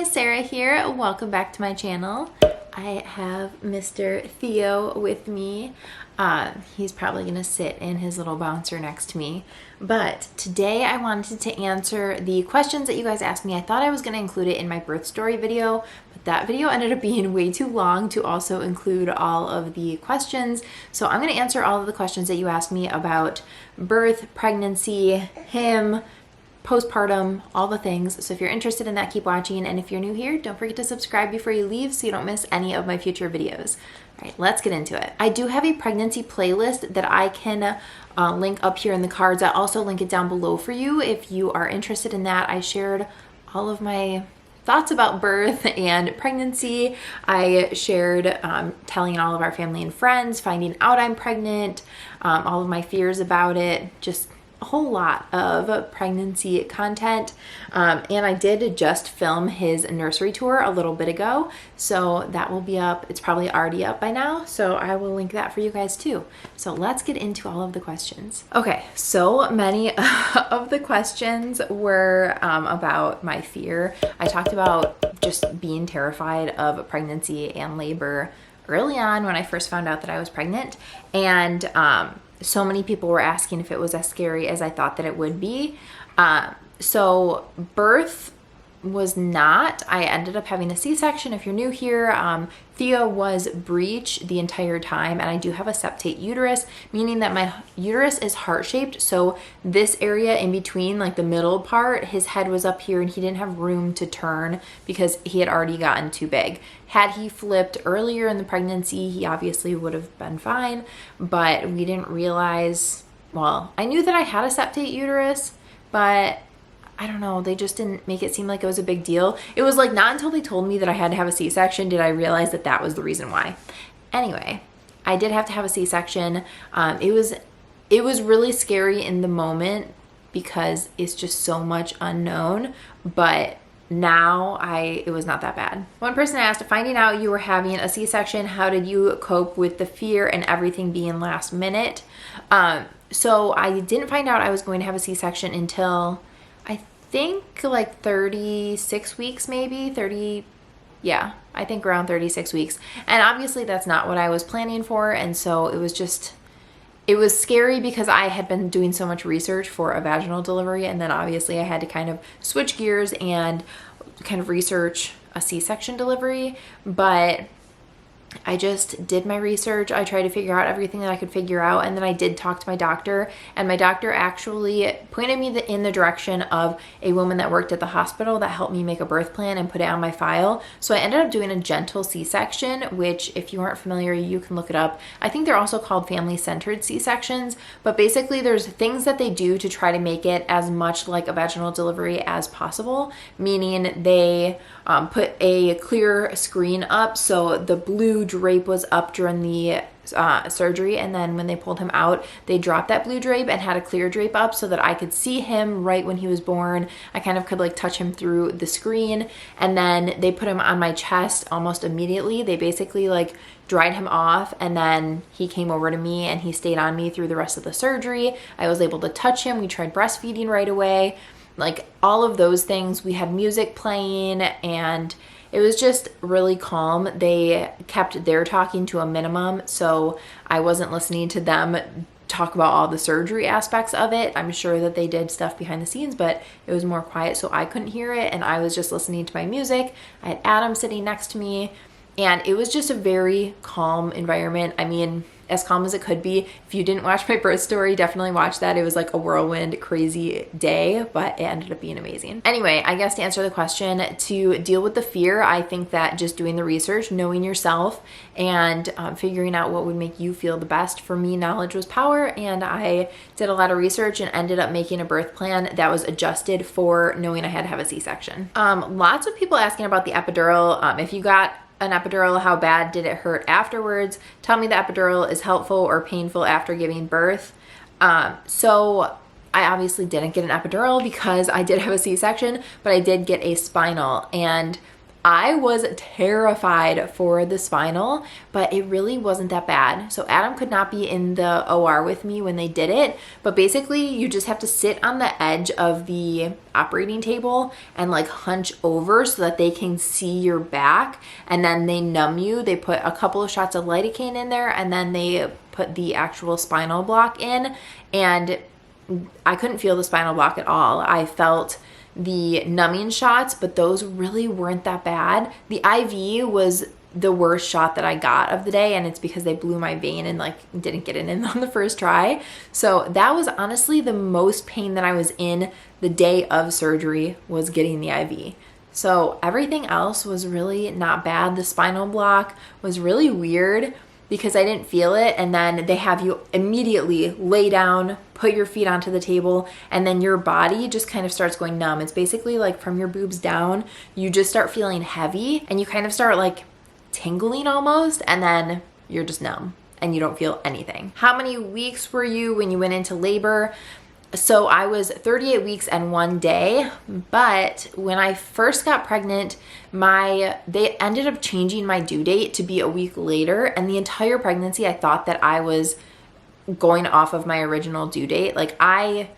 Sarah here. Welcome back to my channel. I have Mr. Theo with me. He's probably gonna sit in his little bouncer next to me. But today I wanted to answer the questions that you guys asked me. I thought I was gonna include it in my birth story video, but that video ended up being way too long to also include all of the questions. So I'm gonna answer all of the questions that you asked me about birth, pregnancy, him, postpartum, all the things. So if you're interested in that, keep watching. And if you're new here, don't forget to subscribe before you leave so you don't miss any of my future videos. All right, let's get into it. I do have a pregnancy playlist that I can link up here in the cards. I also link it down below for you if you are interested in that. I shared all of my thoughts about birth and pregnancy. I shared telling all of our family and friends, finding out I'm pregnant, all of my fears about it, just a whole lot of pregnancy content. And I did just film his nursery tour a little bit ago, so that will be up. It's probably already up by now, so I will link that for you guys too. So let's get into all of the questions. Okay, so many of the questions were about my fear. I talked about just being terrified of pregnancy and labor early on when I first found out that I was pregnant, and so many people were asking if it was as scary as I thought that it would be. So birth was not. I ended up having a C-section. If you're new here, Theo was breech the entire time, and I do have a septate uterus, meaning that my uterus is heart-shaped. So this area in between, like the middle part, his head was up here and he didn't have room to turn because he had already gotten too big. Had he flipped earlier in the pregnancy, he obviously would have been fine, but we didn't realize, well, I knew that I had a septate uterus, but I don't know, they just didn't make it seem like it was a big deal. It was like not until they told me that I had to have a C-section did I realize that that was the reason why. Anyway, I did have to have a C-section. It was really scary in the moment because it's just so much unknown, but now it was not that bad. One person asked, finding out you were having a C-section, how did you cope with the fear and everything being last minute? So I didn't find out I was going to have a C-section until I think like 36 weeks, maybe 30. Yeah, I think around 36 weeks. And obviously that's not what I was planning for. And so it was scary because I had been doing so much research for a vaginal delivery. And then obviously I had to kind of switch gears and kind of research a C-section delivery. But I just did my research. I tried to figure out everything that I could figure out, and then I did talk to my doctor, and my doctor actually pointed me in the direction of a woman that worked at the hospital that helped me make a birth plan and put it on my file. So I ended up doing a gentle C-section, which if you aren't familiar, you can look it up. I think they're also called family-centered C-sections, but basically there's things that they do to try to make it as much like a vaginal delivery as possible, meaning they put a clear screen up so the blue drape was up during the surgery, and then when they pulled him out they dropped that blue drape and had a clear drape up so that I could see him right when he was born. I kind of could like touch him through the screen, and then they put him on my chest almost immediately. They basically like dried him off, and then he came over to me and he stayed on me through the rest of the surgery. I was able to touch him. We tried breastfeeding right away, like all of those things. We had music playing and it was just really calm. They kept their talking to a minimum, so I wasn't listening to them talk about all the surgery aspects of it. I'm sure that they did stuff behind the scenes, but it was more quiet, so I couldn't hear it, and I was just listening to my music. I had Adam sitting next to me, and it was just a very calm environment. I mean, as calm as it could be. If you didn't watch my birth story, definitely watch that. It was like a whirlwind, crazy day, but it ended up being amazing. Anyway, I guess to answer the question, to deal with the fear, I think that just doing the research, knowing yourself, and figuring out what would make you feel the best. For me, knowledge was power, and I did a lot of research and ended up making a birth plan that was adjusted for knowing I had to have a C-section. Lots of people asking about the epidural. If you got an epidural, how bad did it hurt afterwards? Tell me the epidural is helpful or painful after giving birth. So I obviously didn't get an epidural because I did have a C-section, but I did get a spinal, and I was terrified for the spinal, but it really wasn't that bad. So Adam could not be in the OR with me when they did it, but basically you just have to sit on the edge of the operating table and like hunch over so that they can see your back, and then they numb you. They put a couple of shots of lidocaine in there, and then they put the actual spinal block in, and I couldn't feel the spinal block at all. I felt the numbing shots, but those really weren't that bad. The IV was the worst shot that I got of the day, and it's because they blew my vein and like didn't get it in on the first try. So that was honestly the most pain that I was in the day of surgery, was getting the IV. So everything else was really not bad. The spinal block was really weird because I didn't feel it, and then they have you immediately lay down, put your feet onto the table, and then your body just kind of starts going numb. It's basically like from your boobs down, you just start feeling heavy, and you kind of start like tingling almost, and then you're just numb and you don't feel anything. How many weeks were you when you went into labor? So I was 38 weeks and 1 day, but when I first got pregnant, they ended up changing my due date to be a week later, and the entire pregnancy I thought that I was going off of my original due date. Like, I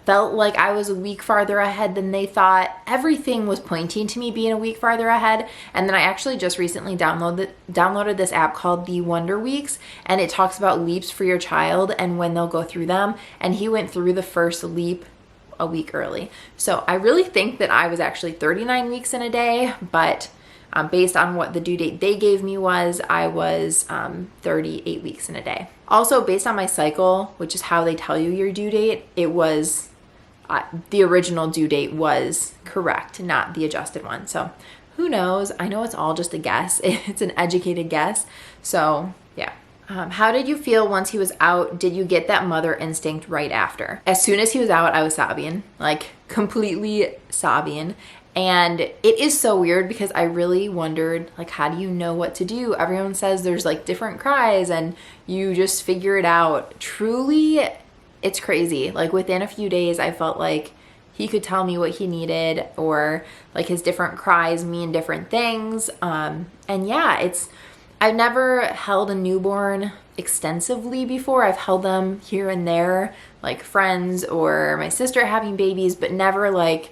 felt like I was a week farther ahead than they thought. Everything was pointing to me being a week farther ahead. And then I actually just recently downloaded this app called the Wonder Weeks, and it talks about leaps for your child and when they'll go through them. And he went through the first leap a week early. So I really think that I was actually 39 weeks in a day, but based on what the due date they gave me was, I was 38 weeks in a day. Also, based on my cycle, which is how they tell you your due date, it was, the original due date was correct, not the adjusted one. So who knows? I know it's all just a guess. It's an educated guess. So yeah. How did you feel once he was out? Did you get that mother instinct right after? As soon as he was out, I was sobbing, like completely sobbing. And it is so weird because I really wondered, like, how do you know what to do? Everyone says there's like different cries and you just figure it out. Truly, it's crazy. Like, within a few days, I felt like he could tell me what he needed, or like his different cries mean different things. And yeah, I've never held a newborn extensively before. I've held them here and there, like friends or my sister having babies, but never like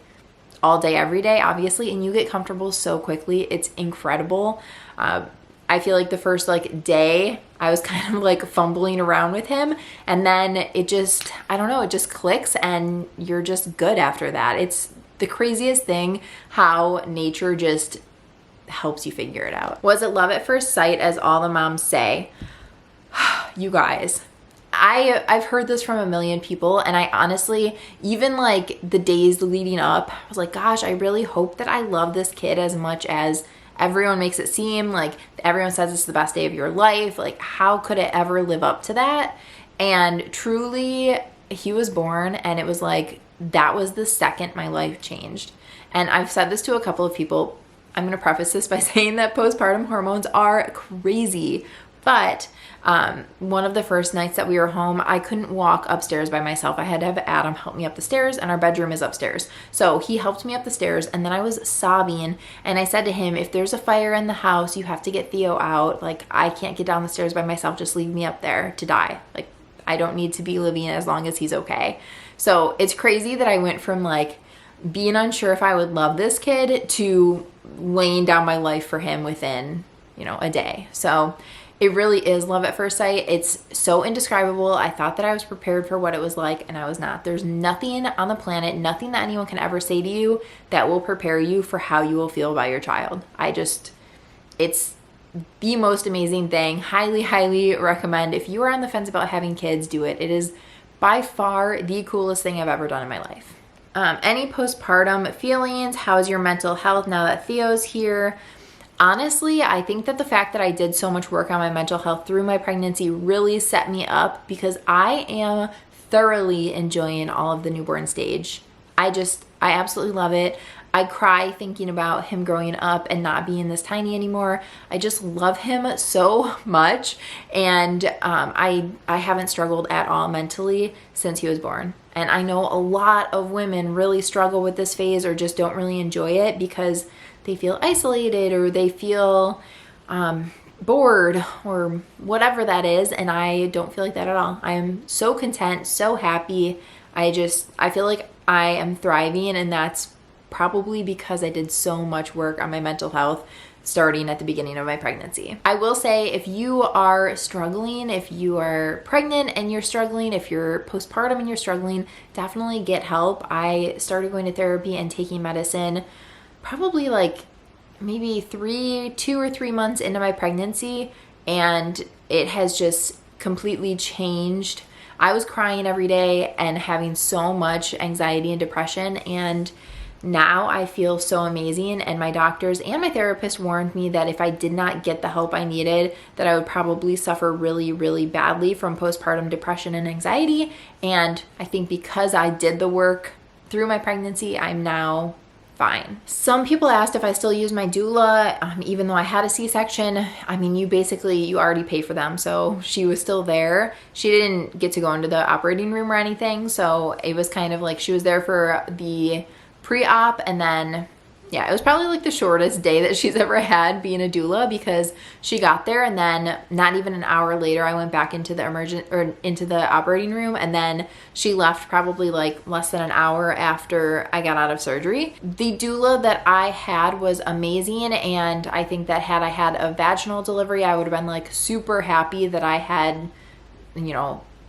all day, every day, obviously. And you get comfortable so quickly. It's incredible. I feel like the first like day I was kind of like fumbling around with him, and then it just, I don't know, it just clicks and you're just good after that. It's the craziest thing how nature just helps you figure it out. Was it love at first sight, as all the moms say? You guys, I've heard this from a million people, and I honestly, even like the days leading up, I was like, gosh, I really hope that I love this kid as much as everyone makes it seem. Like, everyone says it's the best day of your life. Like, how could it ever live up to that? And truly, he was born, and it was like, that was the second my life changed. And I've said this to a couple of people. I'm going to preface this by saying that postpartum hormones are crazy. But one of the first nights that we were home, I couldn't walk upstairs by myself. I had to have Adam help me up the stairs, and our bedroom is upstairs. So he helped me up the stairs, and then I was sobbing, and I said to him, if there's a fire in the house, you have to get Theo out. Like, I can't get down the stairs by myself. Just leave me up there to die. Like, I don't need to be living as long as he's okay. So it's crazy that I went from like being unsure if I would love this kid to laying down my life for him within, a day. So it really is love at first sight. It's so indescribable. I thought that I was prepared for what it was like, and I was not. There's nothing on the planet, nothing that anyone can ever say to you that will prepare you for how you will feel about your child. It's the most amazing thing. Highly, highly recommend. If you are on the fence about having kids, do it. It is by far the coolest thing I've ever done in my life. Any postpartum feelings? How's your mental health now that Theo's here? Honestly, I think that the fact that I did so much work on my mental health through my pregnancy really set me up, because I am thoroughly enjoying all of the newborn stage. I absolutely love it. I cry thinking about him growing up and not being this tiny anymore. I just love him so much. And I haven't struggled at all mentally since he was born. And I know a lot of women really struggle with this phase or just don't really enjoy it because they feel isolated or they feel bored or whatever that is. And I don't feel like that at all. I am so content, so happy. I feel like I am thriving, and that's probably because I did so much work on my mental health starting at the beginning of my pregnancy. I will say, if you are struggling, if you are pregnant and you're struggling, if you're postpartum and you're struggling, definitely get help. I started going to therapy and taking medicine probably like maybe 2 or 3 months into my pregnancy, and it has just completely changed. I was crying every day and having so much anxiety and depression, and now I feel so amazing. And my doctors and my therapist warned me that if I did not get the help I needed, that I would probably suffer really, really badly from postpartum depression and anxiety. And I think because I did the work through my pregnancy, I'm now fine. Some people asked if I still use my doula, even though I had a C-section. I mean, you already pay for them. So she was still there. She didn't get to go into the operating room or anything. So it was kind of like she was there for the pre-op, and then it was probably like the shortest day that she's ever had being a doula, because she got there and then not even an hour later I went back into the operating room, and then she left probably like less than an hour after I got out of surgery. The doula that I had was amazing, and I think that had I had a vaginal delivery, I would have been like super happy that I had,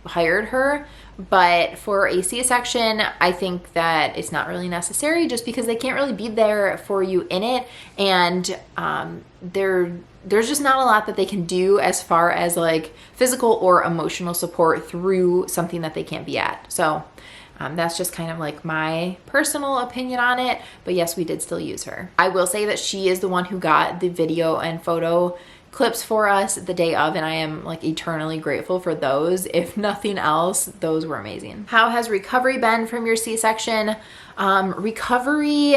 hired her. But for a C-section, I think that it's not really necessary, just because they can't really be there for you in it. And there's just not a lot that they can do as far as like physical or emotional support through something that they can't be at. So that's just kind of like my personal opinion on it. But yes, we did still use her. I will say that she is the one who got the video and photo clips for us the day of, and I am like eternally grateful for those. If nothing else, those were amazing. How has recovery been from your C-section? Recovery,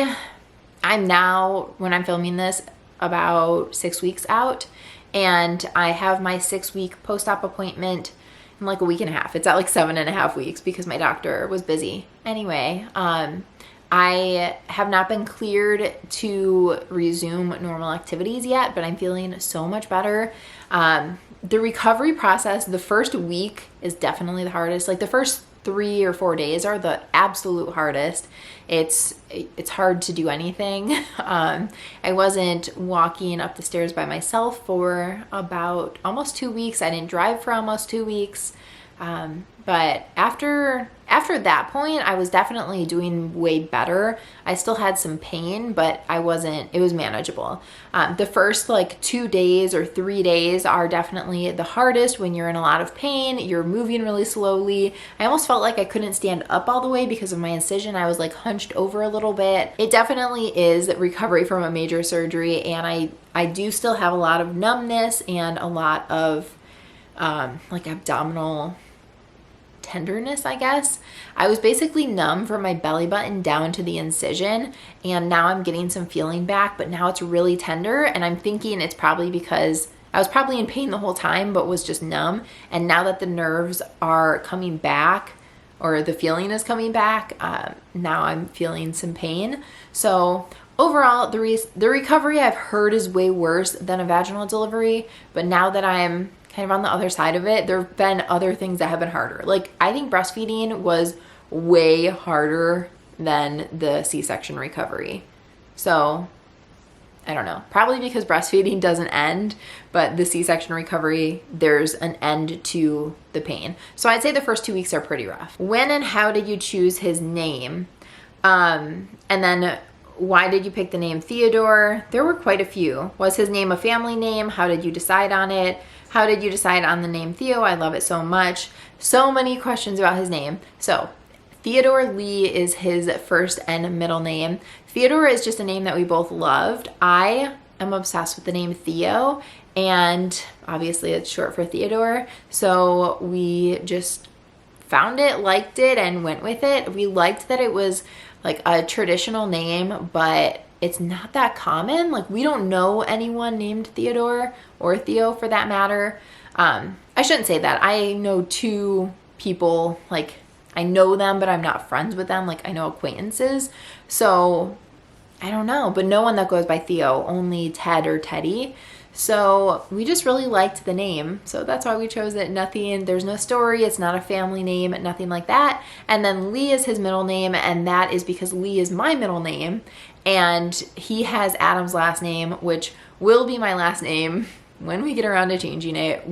I'm now, when I'm filming this, about 6 weeks out, and I have my 6-week post-op appointment in like a week and a half. It's at like 7.5 weeks because my doctor was busy. Anyway, I have not been cleared to resume normal activities yet, but I'm feeling so much better. The recovery process, the first week is definitely the hardest. Like the first 3 or 4 days are the absolute hardest. It's hard to do anything. I wasn't walking up the stairs by myself for about almost 2 weeks. I didn't drive for almost 2 weeks. But after that point, I was definitely doing way better. I still had some pain, but it was manageable. The first like 2 days or 3 days are definitely the hardest when you're in a lot of pain, you're moving really slowly. I almost felt like I couldn't stand up all the way because of my incision. I was like hunched over a little bit. It definitely is recovery from a major surgery, and I do still have a lot of numbness and a lot of like abdominal tenderness, I guess. I was basically numb from my belly button down to the incision, and now I'm getting some feeling back, but now it's really tender, and I'm thinking it's probably because I was probably in pain the whole time but was just numb, and now that the nerves are coming back, or the feeling is coming back, now I'm feeling some pain. So overall, the recovery I've heard is way worse than a vaginal delivery, but now that I'm kind of on the other side of it, there have been other things that have been harder. Like, I think breastfeeding was way harder than the C-section recovery. So I don't know, probably because breastfeeding doesn't end, but the C-section recovery, there's an end to the pain. So I'd say the first 2 weeks are pretty rough. When and how did you choose his name? And then why did you pick the name Theodore? There were quite a few. Was his name a family name? How did you decide on it? How did you decide on the name Theo? I love it so much. So many questions about his name. So Theodore Lee is his first and middle name. Theodore is just a name that we both loved. I am obsessed with the name Theo, and obviously it's short for Theodore. So we just found it, liked it, and went with it. We liked that it was like a traditional name, but it's not that common. Like, we don't know anyone named Theodore or Theo for that matter. I shouldn't say that. I know 2 people, like I know them, but I'm not friends with them. Like, I know acquaintances. So I don't know, but no one that goes by Theo, only Ted or Teddy. So we just really liked the name. So that's why we chose it. Nothing, there's no story. It's not a family name, nothing like that. And then Lee is his middle name. And that is because Lee is my middle name. And he has Adam's last name, which will be my last name when we get around to changing it.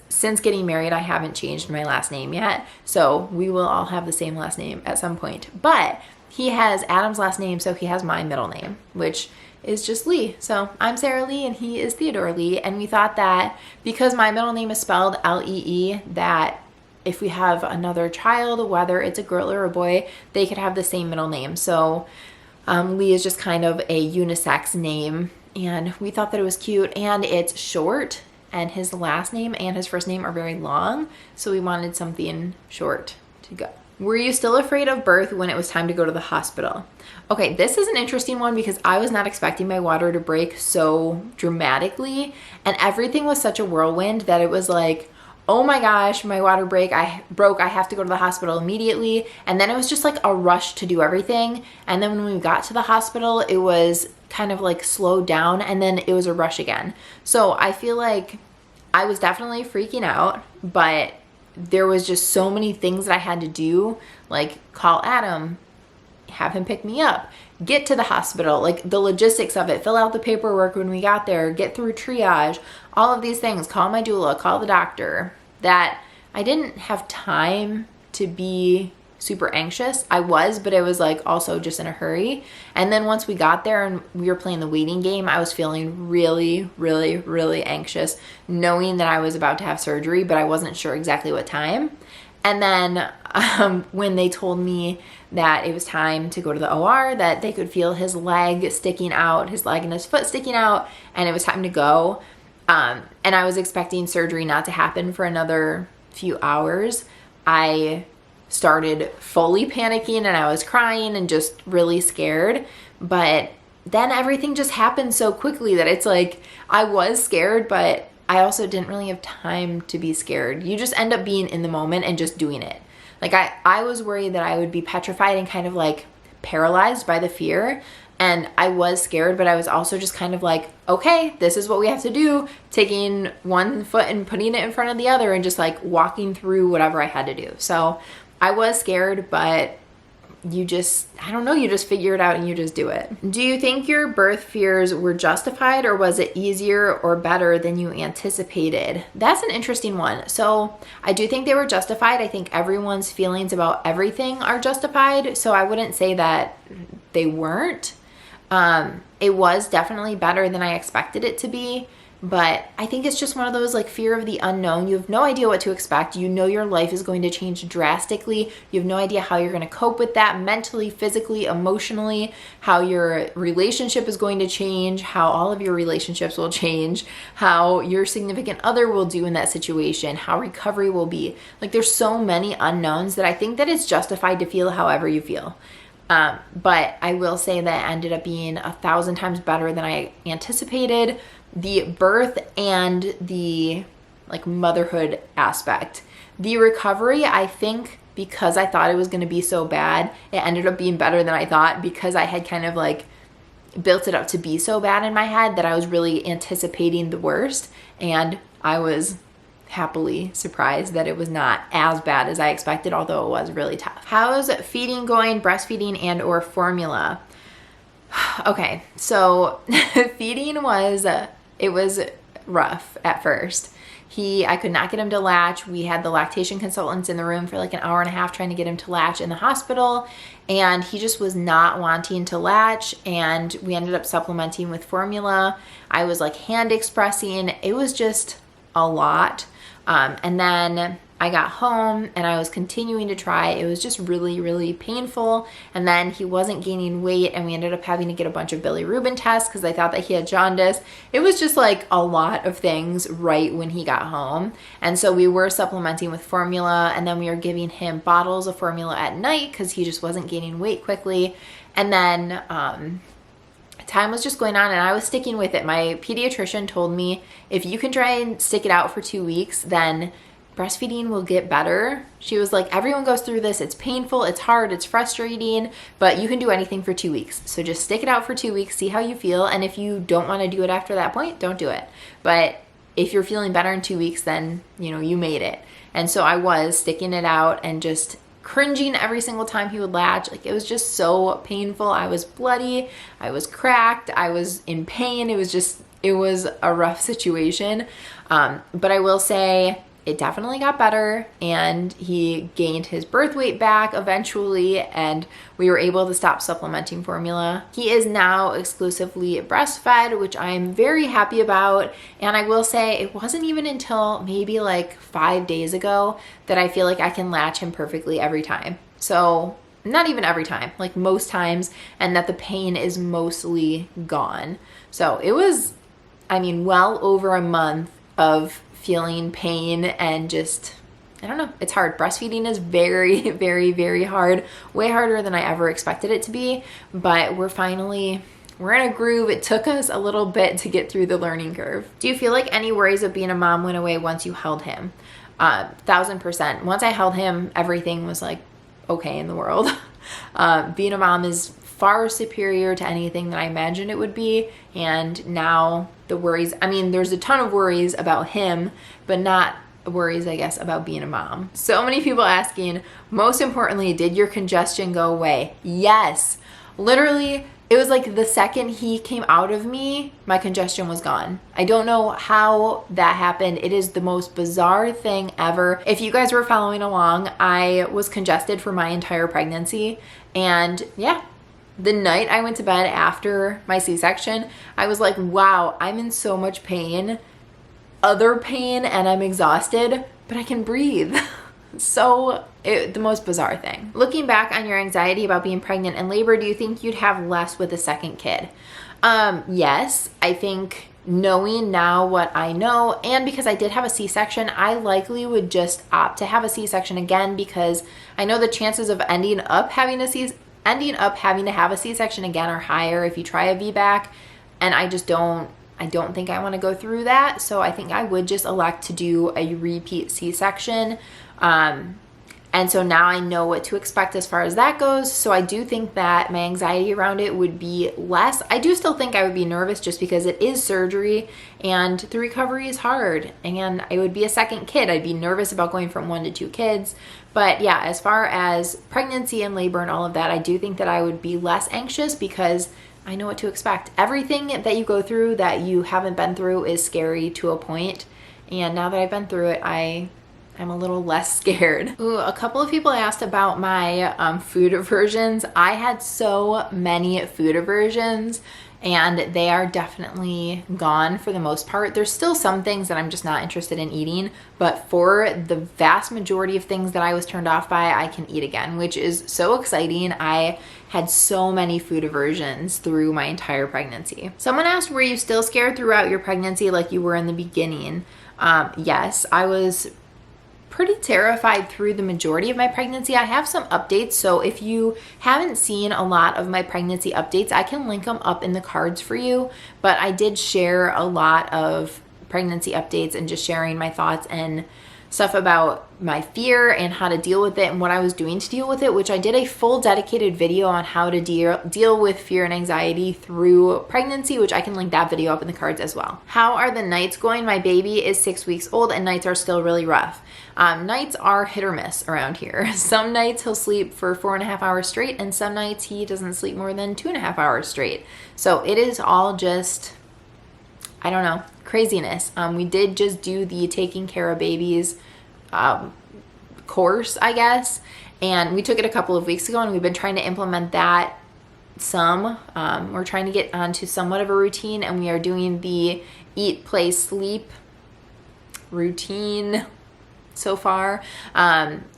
Since getting married, I haven't changed my last name yet. So we will all have the same last name at some point. But he has Adam's last name, so he has my middle name, which is just Lee. So I'm Sarah Lee and he is Theodore Lee. And we thought that because my middle name is spelled Lee, that if we have another child, whether it's a girl or a boy, they could have the same middle name. So Lee is just kind of a unisex name. And we thought that it was cute, and it's short, and his last name and his first name are very long. So we wanted something short to go. Were you still afraid of birth when it was time to go to the hospital? Okay, this is an interesting one because I was not expecting my water to break so dramatically, and everything was such a whirlwind that it was like, oh my gosh, my water broke, I have to go to the hospital immediately. And then it was just like a rush to do everything. And then when we got to the hospital, it was kind of like slowed down, and then it was a rush again. So I feel like I was definitely freaking out, but there was just so many things that I had to do, like call Adam, have him pick me up, get to the hospital, like the logistics of it, fill out the paperwork when we got there, get through triage, all of these things, call my doula, call the doctor, that I didn't have time to be super anxious. I was, but it was like also just in a hurry. And then once we got there and we were playing the waiting game, I was feeling really, really, really anxious, knowing that I was about to have surgery, but I wasn't sure exactly what time. And then when they told me that it was time to go to the OR, that they could feel his leg sticking out, his leg and his foot sticking out, and it was time to go. And I was expecting surgery not to happen for another few hours. I started fully panicking and I was crying and just really scared. But then everything just happened so quickly that it's like I was scared, but I also didn't really have time to be scared. You just end up being in the moment and just doing it. Like I was worried that I would be petrified and kind of like paralyzed by the fear. And I was scared, but I was also just kind of like, okay, this is what we have to do. Taking one foot and putting it in front of the other and just like walking through whatever I had to do. So I was scared, but you just, I don't know, you just figure it out and you just do it. Do you think your birth fears were justified, or was it easier or better than you anticipated? That's an interesting one. So I do think they were justified. I think everyone's feelings about everything are justified. So I wouldn't say that they weren't. It was definitely better than I expected it to be. But I think it's just one of those like fear of the unknown. You have no idea what to expect. You know your life is going to change drastically. You have no idea how you're going to cope with that mentally, physically, emotionally, how your relationship is going to change, how all of your relationships will change, how your significant other will do in that situation, how recovery will be. Like there's so many unknowns that I think that it's justified to feel however you feel. But I will say that it ended up being 1,000 times better than I anticipated. The birth and the like motherhood aspect. The recovery, I think because I thought it was going to be so bad, it ended up being better than I thought, because I had kind of like built it up to be so bad in my head that I was really anticipating the worst, and I was happily surprised that it was not as bad as I expected, although it was really tough. How's feeding going, breastfeeding and or formula? Okay, so feeding was, it was rough at first. I could not get him to latch. We had the lactation consultants in the room for like an hour and a half trying to get him to latch in the hospital, and he just was not wanting to latch, and we ended up supplementing with formula. I was like hand expressing. It was just a lot. And then I got home and I was continuing to try. It was just really, really painful. And then he wasn't gaining weight, and we ended up having to get a bunch of bilirubin tests because I thought that he had jaundice. It was just like a lot of things right when he got home. And so we were supplementing with formula, and then we were giving him bottles of formula at night because he just wasn't gaining weight quickly. And then time was just going on, and I was sticking with it. My pediatrician told me if you can try and stick it out for 2 weeks, then breastfeeding will get better. She was like, everyone goes through this. It's painful, it's hard, it's frustrating, but you can do anything for 2 weeks. So just stick it out for 2 weeks, see how you feel. And if you don't want to do it after that point, don't do it. But if you're feeling better in 2 weeks, then, you know, you made it. And so I was sticking it out and just cringing every single time he would latch. Like, it was just so painful. I was bloody, I was cracked, I was in pain. It was a rough situation. But I will say it definitely got better, and he gained his birth weight back eventually, and we were able to stop supplementing formula. He is now exclusively breastfed, which I'm very happy about. And I will say it wasn't even until maybe like 5 days ago that I feel like I can latch him perfectly every time. So not even every time, like most times, and that the pain is mostly gone. So it was, I mean, well over a month of feeling pain and just, I don't know, it's hard. Breastfeeding is very, very, very hard, way harder than I ever expected it to be, but we're in a groove. It took us a little bit to get through the learning curve. Do you feel like any worries of being a mom went away once you held him? 1000%. Once I held him, everything was like okay in the world. Being a mom is far superior to anything that I imagined it would be. And now the worries, I mean, there's a ton of worries about him, but not worries, I guess, about being a mom. So many people asking, most importantly, did your congestion go away? Yes. Literally, it was like the second he came out of me, my congestion was gone. I don't know how that happened. It is the most bizarre thing ever. If you guys were following along, I was congested for my entire pregnancy. And yeah, the night I went to bed after my C-section, I was like, wow, I'm in so much pain, other pain, and I'm exhausted, but I can breathe. The most bizarre thing. Looking back on your anxiety about being pregnant and labor, do you think you'd have less with a second kid? Yes, I think knowing now what I know, and because I did have a C-section, I likely would just opt to have a C-section again, because I know the chances of ending up having to have a C-section again are higher if you try a VBAC, and I don't think I want to go through that. So I think I would just elect to do a repeat C-section. And so now I know what to expect as far as that goes. So I do think that my anxiety around it would be less. I do still think I would be nervous just because it is surgery and the recovery is hard, and it would be a second kid. I'd be nervous about going from 1 to 2 kids. But yeah, as far as pregnancy and labor and all of that, I do think that I would be less anxious because I know what to expect. Everything that you go through that you haven't been through is scary to a point. And now that I've been through it, I'm a little less scared. Ooh, a couple of people asked about my food aversions. I had so many food aversions, and they are definitely gone for the most part. There's still some things that I'm just not interested in eating, but for the vast majority of things that I was turned off by, I can eat again, which is so exciting. I had so many food aversions through my entire pregnancy. Someone asked, were you still scared throughout your pregnancy like you were in the beginning? Yes, I was pretty terrified through the majority of my pregnancy. I have some updates, so if you haven't seen a lot of my pregnancy updates, I can link them up in the cards for you. But I did share a lot of pregnancy updates and just sharing my thoughts and stuff about my fear and how to deal with it and what I was doing to deal with it, which I did a full dedicated video on how to deal with fear and anxiety through pregnancy, which I can link that video up in the cards as well. How are the nights going? My baby is 6 weeks old and nights are still really rough. Nights are hit or miss around here. Some nights he'll sleep for 4.5 hours straight, and some nights he doesn't sleep more than 2.5 hours straight. So it is all just, I don't know, craziness. We did just do the taking care of babies course, I guess, and we took it a couple of weeks ago, and we've been trying to implement that some. We're trying to get onto somewhat of a routine, and we are doing the eat, play, sleep routine so far.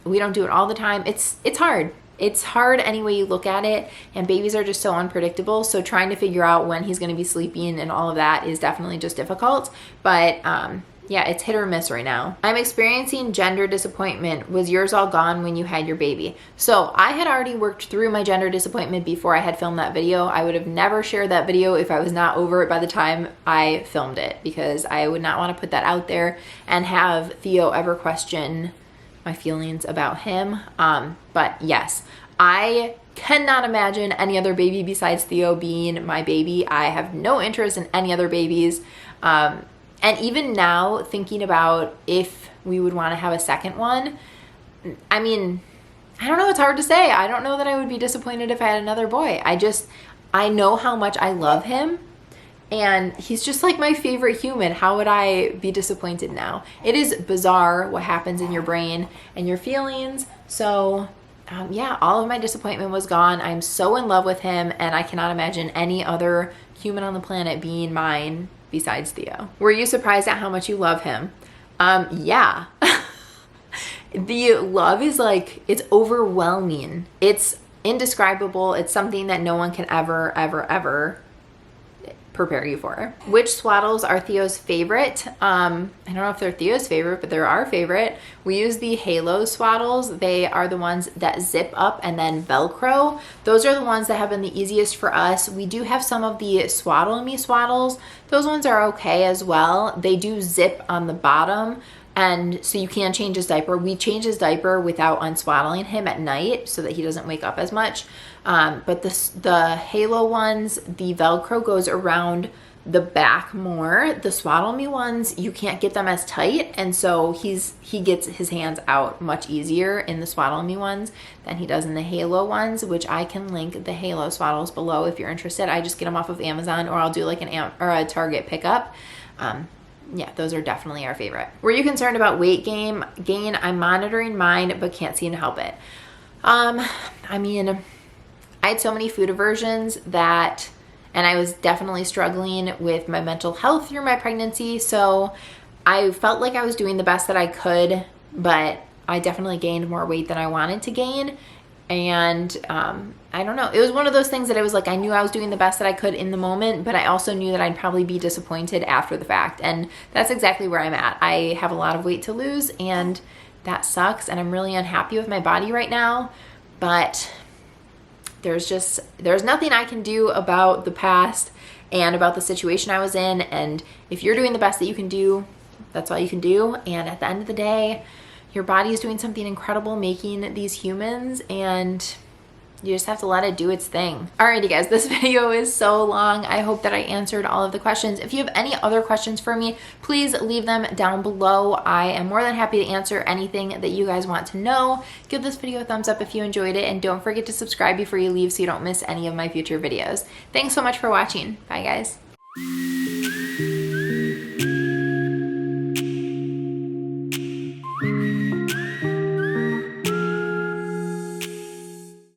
We don't do it all the time. It's hard. It's hard any way you look at it, and babies are just so unpredictable. So trying to figure out when he's going to be sleeping and all of that is definitely just difficult. But Yeah, it's hit or miss right now. I'm experiencing gender disappointment. Was yours all gone when you had your baby? So I had already worked through my gender disappointment before I had filmed that video. I would have never shared that video if I was not over it by the time I filmed it, because I would not want to put that out there and have Theo ever question my feelings about him. But yes, I cannot imagine any other baby besides Theo being my baby. I have no interest in any other babies. And even now, thinking about if we would want to have a second one, I mean, I don't know, it's hard to say. I don't know that I would be disappointed if I had another boy. I know how much I love him, and he's just like my favorite human. How would I be disappointed now? It is bizarre what happens in your brain and your feelings. So yeah, all of my disappointment was gone. I'm so in love with him, and I cannot imagine any other human on the planet being mine besides Theo. Were you surprised at how much you love him? Yeah. The love is like, it's overwhelming. It's indescribable. It's something that no one can ever prepare you for. Which swaddles are Theo's favorite? I don't know if they're Theo's favorite, but they're our favorite. We use the Halo swaddles. They are the ones that zip up and then Velcro. Those are the ones that have been the easiest for us. We do have some of the Swaddle Me swaddles. Those ones are okay as well. They do zip on the bottom, and so you can change his diaper. We change his diaper without unswaddling him at night so that he doesn't wake up as much. But the Halo ones, the Velcro goes around the back more. The Swaddle Me ones, you can't get them as tight, and so he gets his hands out much easier in the Swaddle Me ones than he does in the Halo ones, which I can link the Halo swaddles below if you're interested. I just get them off of Amazon, or I'll do like a Target pickup. Yeah, those are definitely our favorite. Were you concerned about weight gain? I'm monitoring mine, but can't seem to help it. I mean, I had so many food aversions and I was definitely struggling with my mental health through my pregnancy. So I felt like I was doing the best that I could, but I definitely gained more weight than I wanted to gain. And I don't know, it was one of those things that I was like, I knew I was doing the best that I could in the moment, but I also knew that I'd probably be disappointed after the fact. And that's exactly where I'm at. I have a lot of weight to lose, and that sucks. And I'm really unhappy with my body right now, but there's nothing I can do about the past and about the situation I was in. And if you're doing the best that you can do, that's all you can do. And at the end of the day, your body is doing something incredible making these humans, and you just have to let it do its thing. Alrighty guys, this video is so long. I hope that I answered all of the questions. If you have any other questions for me, please leave them down below. I am more than happy to answer anything that you guys want to know. Give this video a thumbs up if you enjoyed it, and don't forget to subscribe before you leave so you don't miss any of my future videos. Thanks so much for watching. Bye guys.